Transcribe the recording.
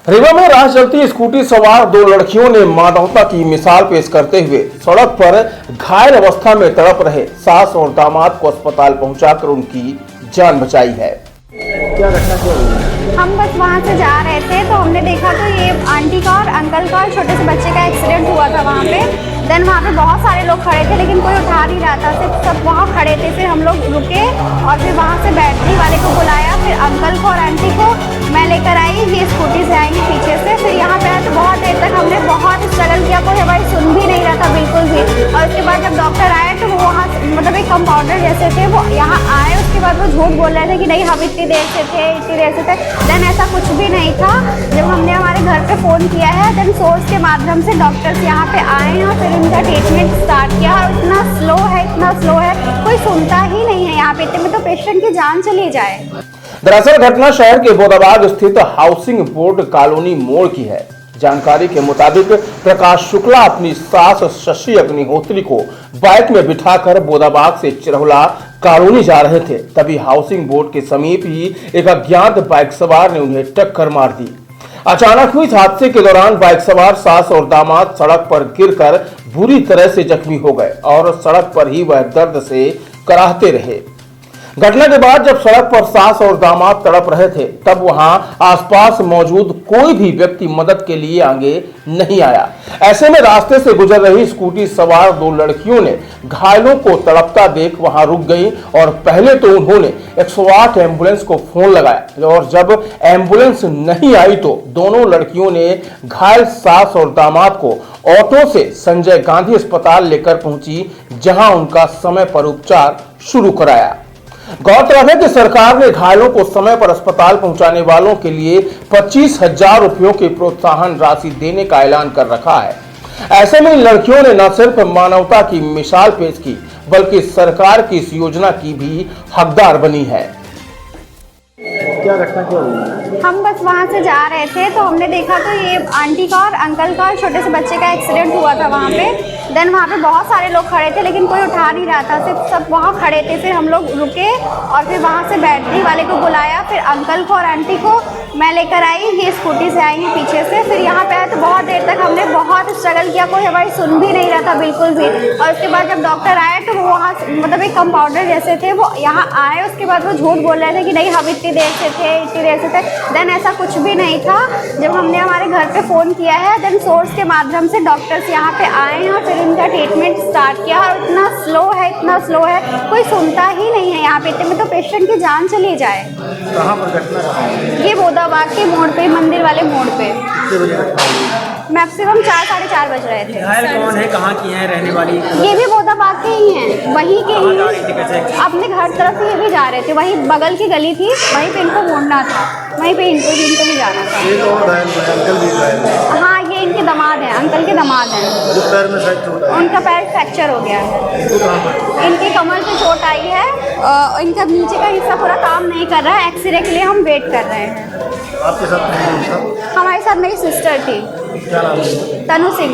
रीवा में राह चलती स्कूटी सवार दो लड़कियों ने मानवता की मिसाल पेश करते हुए सड़क पर घायल अवस्था में तड़प रहे सास और दामाद को अस्पताल पहुंचाकर उनकी जान बचाई है। क्या घटना हुई? हम बस वहाँ से जा रहे थे तो हमने देखा तो ये आंटी का और अंकल का और छोटे से बच्चे का एक्सीडेंट हुआ था वहाँ पे। देन वहाँ पे बहुत सारे लोग खड़े थे लेकिन कोई उठा नहीं रहा था, सिर्फ सब वहाँ खड़े थे। फिर हम लोग रुके और फिर वहाँ से बैटरी वाले को बुलाया, फिर अंकल को और आंटी को मैं लेकर आई। ये स्कूटी से आएंगे पीछे से। फिर यहाँ पे आए तो बहुत देर तक हमने बहुत स्ट्रगल किया, कोई हमारी सुन भी नहीं रहा था बिल्कुल भी। और उसके बाद जब डॉक्टर आए तो वो वहाँ मतलब एक कंपाउंडर जैसे थे, वो यहाँ आए। उसके बाद वो झूठ बोल रहे थे कि नहीं हम इतनी देर से थे, इतनी देर से थे। देन ऐसा कुछ भी नहीं था। जब हमने हमारे घर पे फ़ोन किया है देन सोर्स के माध्यम से डॉक्टर्स यहाँ पे आए हैं और फिर इनका ट्रीटमेंट स्टार्ट किया। और इतना स्लो है, कोई सुनता ही नहीं है यहाँ पे। इतने में तो पेशेंट की जान चली जाए। दरअसल घटना शहर के बोदाबाग स्थित हाउसिंग बोर्ड कॉलोनी मोड़ की है। जानकारी के मुताबिक प्रकाश शुक्ला अपनी सास शशि अग्निहोत्री को बाइक में बिठाकर बोदाबाग से चिरहुला कॉलोनी जा रहे थे। तभी हाउसिंग बोर्ड के समीप ही एक अज्ञात बाइक सवार ने उन्हें टक्कर मार दी। अचानक हुई इस हादसे के दौरान बाइक सवार सास और दामाद सड़क पर गिरकर बुरी तरह से जख्मी हो गए और सड़क पर ही वह दर्द से कराहते रहे। घटना के बाद जब सड़क पर सास और दामाद तड़प रहे थे तब वहां आसपास मौजूद कोई भी व्यक्ति मदद के लिए आगे नहीं आया। ऐसे में रास्ते से गुजर रही स्कूटी सवार दो लड़कियों ने घायलों को तड़पता देख वहां रुक गई और पहले तो उन्होंने 108 एम्बुलेंस को फोन लगाया और जब एम्बुलेंस नहीं आई तो दोनों लड़कियों ने घायल सास और दामाद को ऑटो से संजय गांधी अस्पताल लेकर पहुंची, जहां उनका समय पर उपचार शुरू कराया। गौरतलब है कि सरकार ने घायलों को समय पर अस्पताल पहुंचाने वालों के लिए 25,000 रुपयों की प्रोत्साहन राशि देने का ऐलान कर रखा है। ऐसे में इन लड़कियों ने न सिर्फ मानवता की मिसाल पेश की बल्कि सरकार की इस योजना की भी हकदार बनी है। क्या घटना हुई? हम बस वहाँ से जा रहे थे तो हमने देखा तो ये आंटी का और अंकल का और छोटे से बच्चे का एक्सीडेंट हुआ था वहाँ पे। देन वहाँ पे बहुत सारे लोग खड़े थे लेकिन कोई उठा नहीं रहा था, सिर्फ सब वहाँ खड़े थे। फिर हम लोग रुके और फिर वहाँ से बैटरी वाले को बुलाया, फिर अंकल को और आंटी को मैं लेकर आई। ये स्कूटी से आएंगे पीछे से। फिर यहाँ पे आए तो बहुत देर तक हमने बहुत स्ट्रगल किया, कोई हमारी सुन भी नहीं रहा था बिल्कुल भी। और उसके बाद जब डॉक्टर आए तो वो वहाँ मतलब एक कंपाउंडर जैसे थे, वो यहाँ आए। उसके बाद वो झूठ बोल रहे थे कि नहीं हम इतनी देर से थे, इतनी देर से थे। देन ऐसा कुछ भी नहीं था। जब हमने हमारे घर पे फ़ोन किया है देन सोर्स के माध्यम से डॉक्टर्स यहाँ पे आए हैं और फिर इनका ट्रीटमेंट स्टार्ट किया। और इतना स्लो है, कोई सुनता ही नहीं है यहाँ पे। इतने में तो पेशेंट की जान चली जाए। कहाँ पर घटना है? ये बोदाबाग के मोड़ पे, मंदिर वाले मोड़ पे। मैक्सिमम 4-4:30 बज रहे थे। घायल कौन है, कहाँ की हैं रहने वाली? ये भी बोदाबाग के ही हैं, वहीं के ही। अपने घर तरफ ये भी जा रहे थे, वहीं बगल की गली थी, वहीं पे इनको मोड़ना था, वहीं पे इनको भी जाना था। ये तो अंकल भी घायल है। हाँ, ये इनके दामाद हैं, अंकल के दामाद हैं। पैर में शायद चोट आई। उनका पैर फ्रैक्चर हो गया है। इनकी कमर पे चोट आई है। इनका नीचे का हिस्सा पूरा काम नहीं कर रहा है। एक्सरे के लिए हम वेट कर रहे हैं। आपके साथ कौन था? हमारे साथ मेरी सिस्टर थी, क्या नाम है? तनु सिंह।